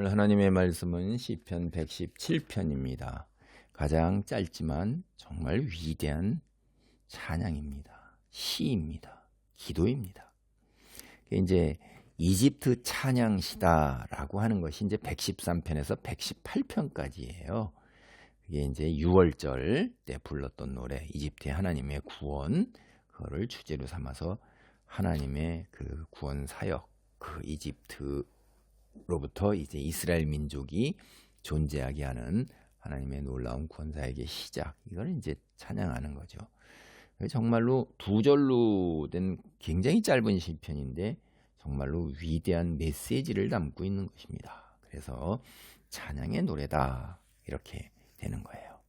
오늘 하나님의 말씀은 시편 117편입니다. 가장 짧지만 정말 위대한 찬양입니다. 시입니다. 기도입니다. 이제 이집트 찬양시다라고 하는 것이 이제 113편에서 118편까지예요. 이게 이제 6월절 때 불렀던 노래, 이집트의 하나님의 구원, 그거를 주제로 삼아서 하나님의 그 구원 사역, 그 이집트로부터 이제 이스라엘 민족이 존재하게 하는 하나님의 놀라운 구원 사역의 시작, 이걸 이제 찬양하는 거죠. 정말로 두 절로 된 굉장히 짧은 시편인데 정말로 위대한 메시지를 담고 있는 것입니다. 그래서 찬양의 노래다, 이렇게 되는 거예요.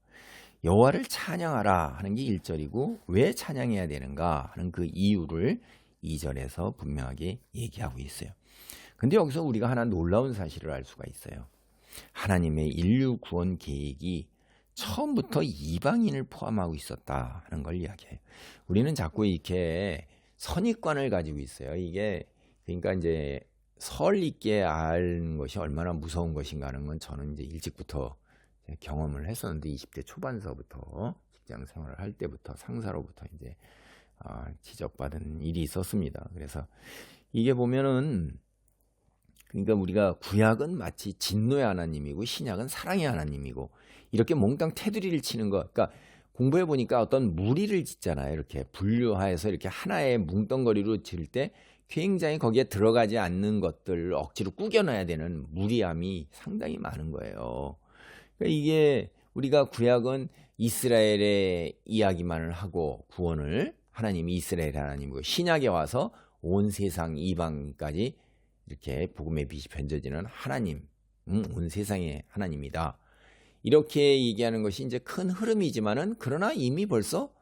여호와를 찬양하라 하는 게 1절이고 왜 찬양해야 되는가 하는 그 이유를 2절에서 분명하게 얘기하고 있어요. 근데 여기서 우리가 하나 놀라운 사실을 알 수가 있어요. 하나님의 인류 구원 계획이 처음부터 이방인을 포함하고 있었다 하는 걸 이야기해요. 우리는 자꾸 이렇게 선입관을 가지고 있어요. 이게 그러니까 이제 설 있게 아는 것이 얼마나 무서운 것인가 하는 건 저는 이제 일찍부터 경험을 했었는데, 20대 초반서부터 직장 생활을 할 때부터 상사로부터 이제 지적받은 일이 있었습니다. 그래서 이게 보면은, 그러니까 우리가 구약은 마치 진노의 하나님이고 신약은 사랑의 하나님이고 이렇게 몽땅 테두리를 치는 거. 그러니까 공부해 보니까 어떤 무리를 짓잖아요. 이렇게 분류하여서 이렇게 하나의 뭉덩거리로 지을 때 굉장히 거기에 들어가지 않는 것들을 억지로 꾸겨놔야 되는 무리함이 상당히 많은 거예요. 그러니까 이게 우리가 구약은 이스라엘의 이야기만을 하고 구원을 하나님이 이스라엘 하나님이고, 신약에 와서 온 세상 이방까지 이렇게 복음의 빛이 번져지는 하나님, 온 세상의 하나님이다, 이렇게 얘기하는 것이 이제 큰 흐름이지만은, 그러나 이미 벌써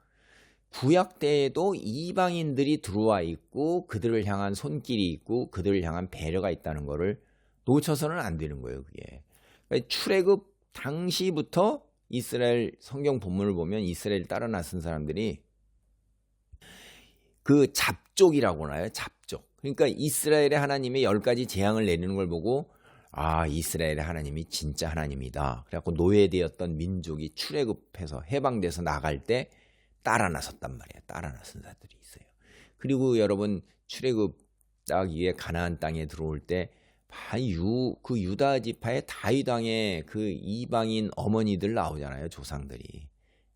구약 때에도 이방인들이 들어와 있고 그들을 향한 손길이 있고 그들을 향한 배려가 있다는 것을 놓쳐서는 안 되는 거예요. 그게 그러니까 출애굽 당시부터 이스라엘 성경 본문을 보면 이스라엘 따라 나선 사람들이 그 잡족이라고 하나요? 잡족. 그러니까 이스라엘의 하나님의 10가지 재앙을 내리는 걸 보고, 이스라엘의 하나님이 진짜 하나님이다. 그래갖고 노예되었던 민족이 출애굽해서 해방돼서 나갈 때 따라 나섰단 말이에요. 따라 나선 자들이 있어요. 그리고 여러분, 출애굽 딱 위에 가나안 땅에 들어올 때 그 유다 지파의 다윗 왕의 그 이방인 어머니들 나오잖아요. 조상들이.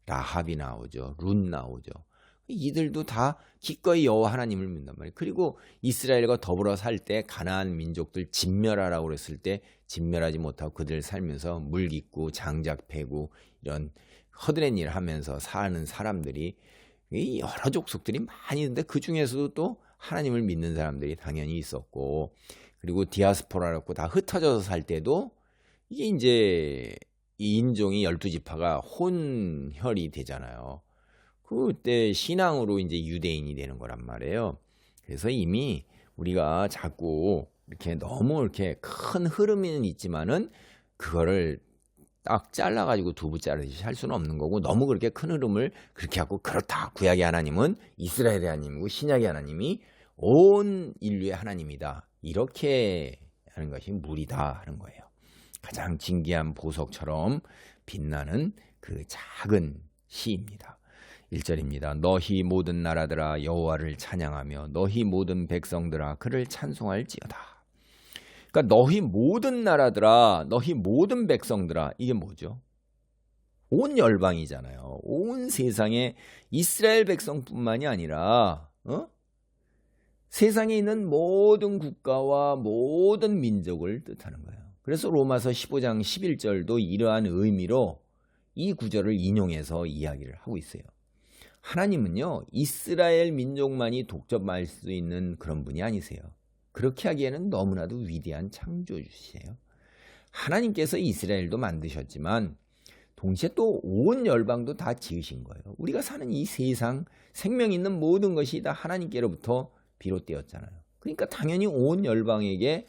라합이 나오죠. 룬 나오죠. 이들도 다 기꺼이 여호와 하나님을 믿는단 말이에요. 그리고 이스라엘과 더불어 살 때 가나안 민족들 진멸하라고 그랬을 때 진멸하지 못하고 그들 살면서 물 깃고 장작 패고 이런 허드렛 일을 하면서 사는 사람들이 여러 족속들이 많이 있는데, 그 중에서도 또 하나님을 믿는 사람들이 당연히 있었고, 그리고 디아스포라라고 다 흩어져서 살 때도 이게 이제 이 인종이 12지파가 혼혈이 되잖아요. 그때 신앙으로 이제 유대인이 되는 거란 말이에요. 그래서 이미 우리가 자꾸 이렇게 너무 이렇게 큰 흐름은 있지만은 그거를 딱 잘라가지고 두부 자르듯이 할 수는 없는 거고, 너무 그렇게 큰 흐름을 그렇게 하고, 그렇다, 구약의 하나님은 이스라엘의 하나님이고 신약의 하나님이 온 인류의 하나님이다, 이렇게 하는 것이 무리다 하는 거예요. 가장 진귀한 보석처럼 빛나는 그 작은 시입니다. 1절입니다. 너희 모든 나라들아 여호와를 찬양하며 너희 모든 백성들아 그를 찬송할지어다. 그러니까 너희 모든 나라들아, 너희 모든 백성들아, 이게 뭐죠? 온 열방이잖아요. 온 세상에 이스라엘 백성뿐만이 아니라 세상에 있는 모든 국가와 모든 민족을 뜻하는 거예요. 그래서 로마서 15장 11절도 이러한 의미로 이 구절을 인용해서 이야기를 하고 있어요. 하나님은요, 이스라엘 민족만이 독점할 수 있는 그런 분이 아니세요. 그렇게 하기에는 너무나도 위대한 창조주시에요. 하나님께서 이스라엘도 만드셨지만 동시에 또 온 열방도 다 지으신 거예요. 우리가 사는 이 세상, 생명 있는 모든 것이 다 하나님께로부터 비롯되었잖아요. 그러니까 당연히 온 열방에게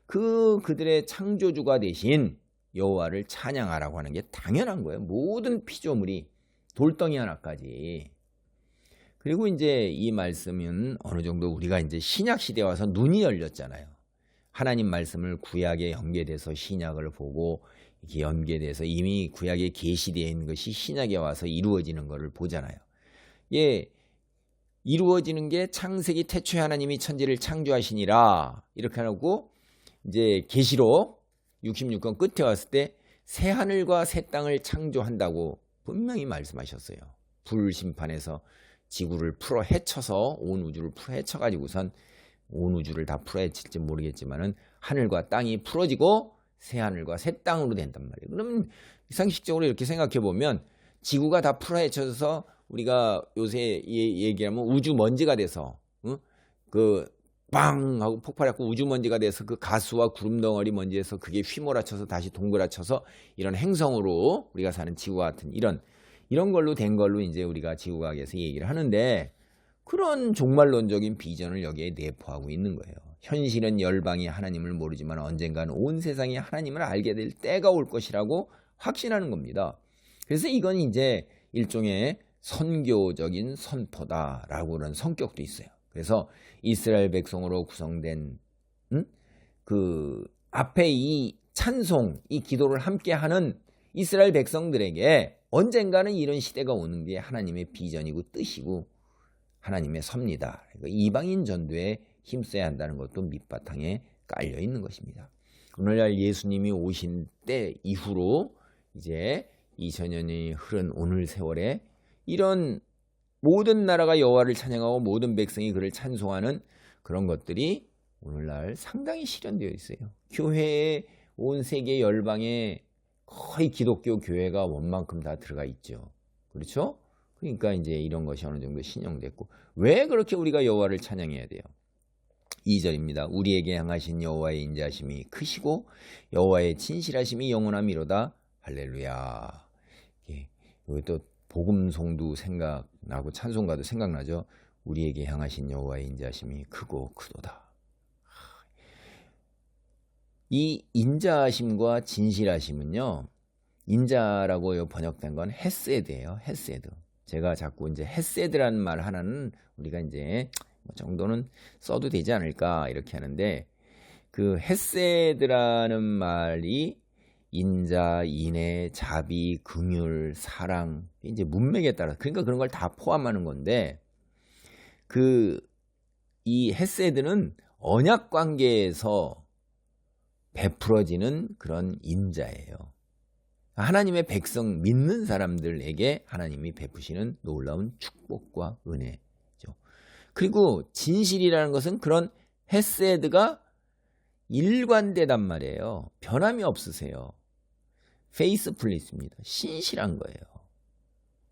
그들의 창조주가 되신 여호와를 찬양하라고 하는 게 당연한 거예요. 모든 피조물이 돌덩이 하나까지. 그리고 이제 이 말씀은 어느 정도 우리가 이제 신약 시대에 와서 눈이 열렸잖아요. 하나님 말씀을 구약에 연계돼서 신약을 보고 이렇게 연계돼서 이미 구약에 계시되어 있는 것이 신약에 와서 이루어지는 것을 보잖아요. 예, 이루어지는 게 창세기 태초에 하나님이 천지를 창조하시니라 이렇게 하고 이제 계시록 66권 끝에 왔을 때 새 하늘과 새 땅을 창조한다고 분명히 말씀하셨어요. 불심판에서 지구를 풀어 헤쳐서 온 우주를 풀어 헤쳐가지고선 온 우주를 다 풀어 헤칠지 모르겠지만은 하늘과 땅이 풀어지고 새 하늘과 새 땅으로 된단 말이에요. 그러면 상식적으로 이렇게 생각해 보면 지구가 다 풀어 헤쳐져서 우리가 요새 얘기하면 우주 먼지가 돼서 그 빵 하고 폭발하고 우주 먼지가 돼서 그 가스와 구름 덩어리 먼지에서 그게 휘몰아쳐서 다시 동그라쳐서 이런 행성으로 우리가 사는 지구와 같은 이런 걸로 된 걸로 이제 우리가 지구과학에서 얘기를 하는데 그런 종말론적인 비전을 여기에 내포하고 있는 거예요. 현실은 열방이 하나님을 모르지만 언젠가는 온 세상이 하나님을 알게 될 때가 올 것이라고 확신하는 겁니다. 그래서 이건 이제 일종의 선교적인 선포다라고 그런 성격도 있어요. 그래서 이스라엘 백성으로 구성된 그 앞에 이 찬송, 이 기도를 함께하는 이스라엘 백성들에게 언젠가는 이런 시대가 오는 게 하나님의 비전이고 뜻이고 하나님의 섭니다. 이방인 전도에 힘써야 한다는 것도 밑바탕에 깔려 있는 것입니다. 오늘날 예수님이 오신 때 이후로 이제 2000년이 흐른 오늘 세월에 이런 모든 나라가 여호와를 찬양하고 모든 백성이 그를 찬송하는 그런 것들이 오늘날 상당히 실현되어 있어요. 교회에 온 세계 열방에 거의 기독교 교회가 원만큼 다 들어가 있죠. 그렇죠? 그러니까 이제 이런 것이 어느 정도 신용됐고 왜 그렇게 우리가 여호와를 찬양해야 돼요? 2절입니다. 우리에게 향하신 여호와의 인자하심이 크시고 여호와의 진실하심이 영원함이로다. 할렐루야. 여기 또 복음송도 생각나고 찬송가도 생각나죠. 우리에게 향하신 여호와의 인자하심이 크고 크도다. 이 인자하심과 진실하심은요, 인자라고 번역된 건 헤세드예요. 헤세드. 제가 자꾸 이제 헤세드라는 말 하나는 우리가 이제 정도는 써도 되지 않을까 이렇게 하는데 그 헤세드라는 말이 인자, 인애, 자비, 긍휼, 사랑 이제 문맥에 따라 그러니까 그런 걸 다 포함하는 건데 이 헤세드는 언약 관계에서 베풀어지는 그런 인자예요. 하나님의 백성 믿는 사람들에게 하나님이 베푸시는 놀라운 축복과 은혜죠. 그리고 진실이라는 것은 그런 헤세드가 일관되단 말이에요. 변함이 없으세요. 페이스풀리스입니다. 신실한 거예요.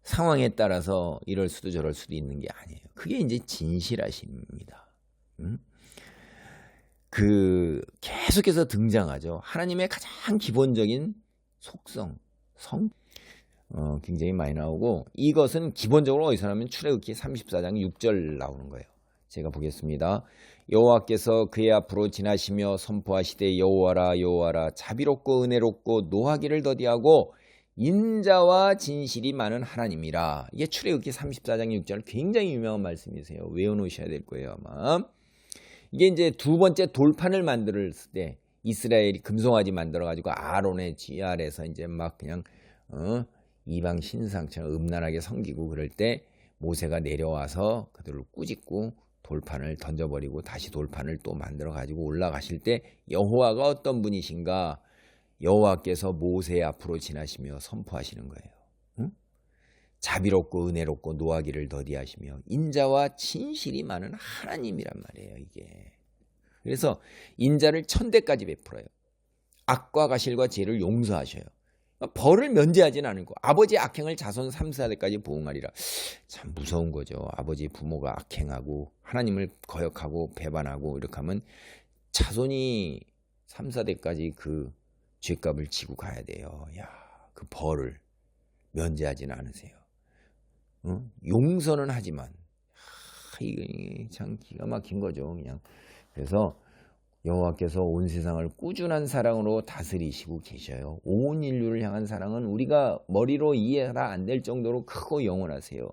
상황에 따라서 이럴 수도 저럴 수도 있는 게 아니에요. 그게 이제 진실하심입니다. 계속해서 등장하죠. 하나님의 가장 기본적인 속성, 굉장히 많이 나오고 이것은 기본적으로 어디서 나오면 출애굽기 34장 6절 나오는 거예요. 제가 보겠습니다. 여호와께서 그의 앞으로 지나시며 선포하시되 여호와라 여호와라 자비롭고 은혜롭고 노하기를 더디하고 인자와 진실이 많은 하나님이라. 이게 출애굽기 34장 6절 굉장히 유명한 말씀이세요. 외워놓으셔야 될 거예요 아마. 이게 이제 두 번째 돌판을 만들 때 이스라엘이 금송아지 만들어가지고 아론의 쥐 아래서 이제 막 그냥 이방 신상처럼 음란하게 섬기고 그럴 때 모세가 내려와서 그들을 꾸짖고 돌판을 던져버리고 다시 돌판을 또 만들어가지고 올라가실 때 여호와가 어떤 분이신가? 여호와께서 모세 앞으로 지나시며 선포하시는 거예요. 자비롭고 은혜롭고 노하기를 더디하시며 인자와 진실이 많은 하나님이란 말이에요. 이게. 그래서 인자를 1000대까지 베풀어요. 악과 가실과 죄를 용서하셔요. 벌을 면제하지는 않고 아버지의 악행을 자손 3, 4대까지 보응하리라. 참 무서운 거죠. 아버지 부모가 악행하고 하나님을 거역하고 배반하고 이렇게 하면 자손이 3, 4대까지 그 죄값을 지고 가야 돼요. 야, 그 벌을 면제하지는 않으세요. 용서는 하지만 이게 참 기가 막힌 거죠. 그냥. 그래서 여호와께서 온 세상을 꾸준한 사랑으로 다스리시고 계셔요. 온 인류를 향한 사랑은 우리가 머리로 이해가 안 될 정도로 크고 영원하세요.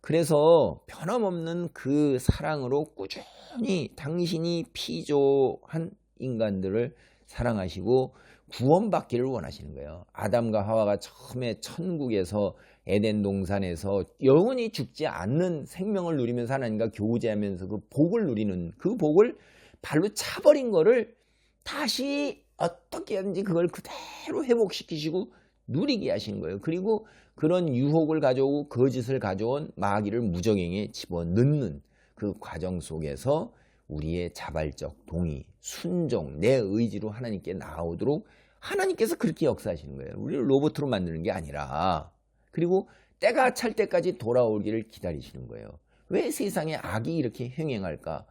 그래서 변함없는 그 사랑으로 꾸준히 당신이 피조한 인간들을 사랑하시고 구원받기를 원하시는 거예요. 아담과 하와가 처음에 천국에서 에덴 동산에서 영원히 죽지 않는 생명을 누리면서 하나님과 교제하면서 그 복을 누리는 그 복을 발로 차버린 거를 다시 어떻게 하든지 그걸 그대로 회복시키시고 누리게 하시는 거예요. 그리고 그런 유혹을 가져오고 거짓을 가져온 마귀를 무적행에 집어넣는 그 과정 속에서 우리의 자발적 동의, 순종, 내 의지로 하나님께 나오도록 하나님께서 그렇게 역사하시는 거예요. 우리를 로봇으로 만드는 게 아니라. 그리고 때가 찰 때까지 돌아오기를 기다리시는 거예요. 왜 세상에 악이 이렇게 횡행할까?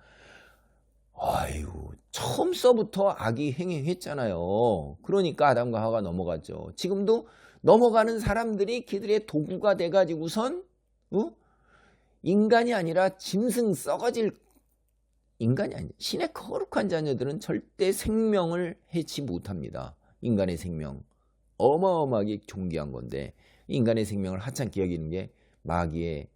아이고, 처음서부터 악이 횡행했잖아요. 그러니까 아담과 하와가 넘어갔죠. 지금도 넘어가는 사람들이 그들의 도구가 돼가지고선 인간이 아니라 짐승 썩어질 인간이 아니라 신의 거룩한 자녀들은 절대 생명을 해치 못합니다. 인간의 생명 어마어마하게 존귀한 건데 인간의 생명을 하찮게 여기는 게 마귀의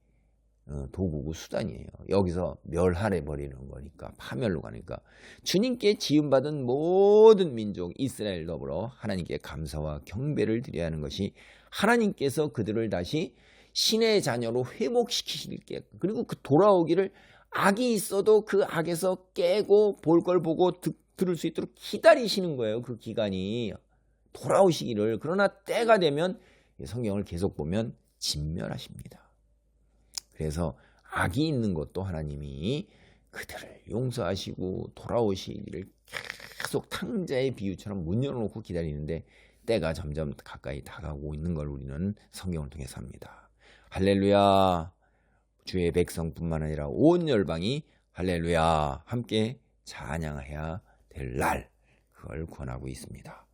도구고 수단이에요. 여기서 멸하래 버리는 거니까, 파멸로 가니까 주님께 지음받은 모든 민족 이스라엘 더불어 하나님께 감사와 경배를 드려야 하는 것이 하나님께서 그들을 다시 신의 자녀로 회복시키실게, 그리고 그 돌아오기를 악이 있어도 그 악에서 깨고 볼 걸 보고 들을 수 있도록 기다리시는 거예요. 그 기간이 돌아오시기를. 그러나 때가 되면 성경을 계속 보면 진멸하십니다. 그래서 악이 있는 것도 하나님이 그들을 용서하시고 돌아오시기를 계속 탕자의 비유처럼 문 열어놓고 기다리는데 때가 점점 가까이 다가오고 있는 걸 우리는 성경을 통해서 합니다. 할렐루야. 주의 백성뿐만 아니라 온 열방이 할렐루야 함께 찬양해야 될 날, 그걸 권하고 있습니다.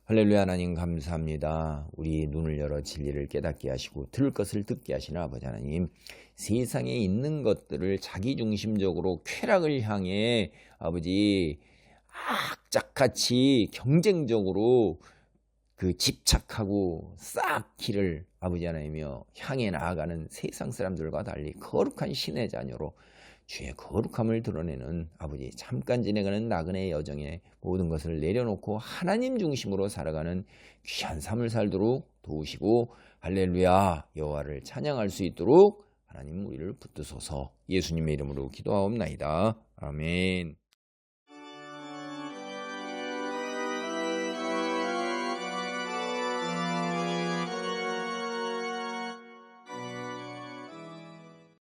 할렐루야. 하나님 감사합니다. 우리 눈을 열어 진리를 깨닫게 하시고 들을 것을 듣게 하시는 아버지 하나님, 세상에 있는 것들을 자기중심적으로 쾌락을 향해 아버지 악착같이 경쟁적으로 그 집착하고 쌓기를 아버지 하나님이여 향해 나아가는 세상 사람들과 달리 거룩한 신의 자녀로 주의 거룩함을 드러내는 아버지, 잠깐 지내가는 나그네 여정에 모든 것을 내려놓고 하나님 중심으로 살아가는 귀한 삶을 살도록 도우시고 할렐루야 여호와를 찬양할 수 있도록 하나님 우리를 붙드소서. 예수님의 이름으로 기도하옵나이다. 아멘.